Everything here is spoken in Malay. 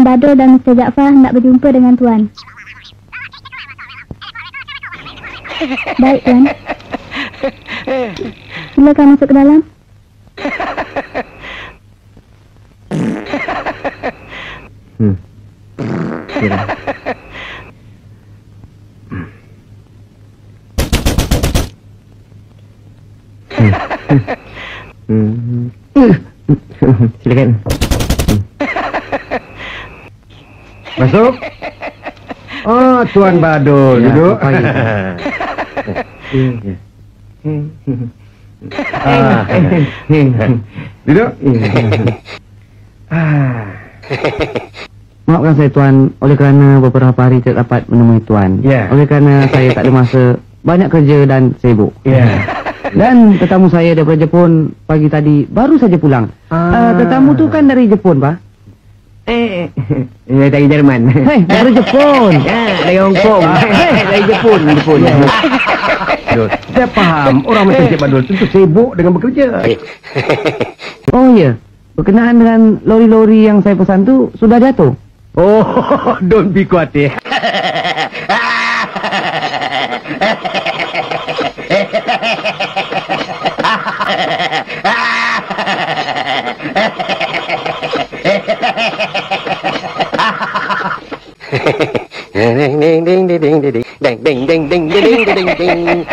Badul dan Mr. Jaafar hendak berjumpa dengan Tuan. Baik, Tuan. Silakan masuk ke dalam. Silakan. Masuk. Oh, Tuan Badul, duduk. Duduk. Maafkan saya Tuan, oleh kerana beberapa hari tidak dapat menemui Tuan. Oleh kerana saya tak ada masa, banyak kerja dan sibuk. Dan tetamu saya daripada Jepun pagi tadi baru saja pulang. Tetamu tu kan dari Jepun, Pak? Dari Jerman. Dari Jepun. Dari Hong Kong. Dari Jepun. Saya faham, orang macam Cik Badul tentu sibuk dengan bekerja. Oh ya, berkenaan dengan lori-lori yang saya pesan tu sudah jatuh. Oh, don't be khawatir. Ding ding ding ding ding ding ding ding ding ding ding ding ding.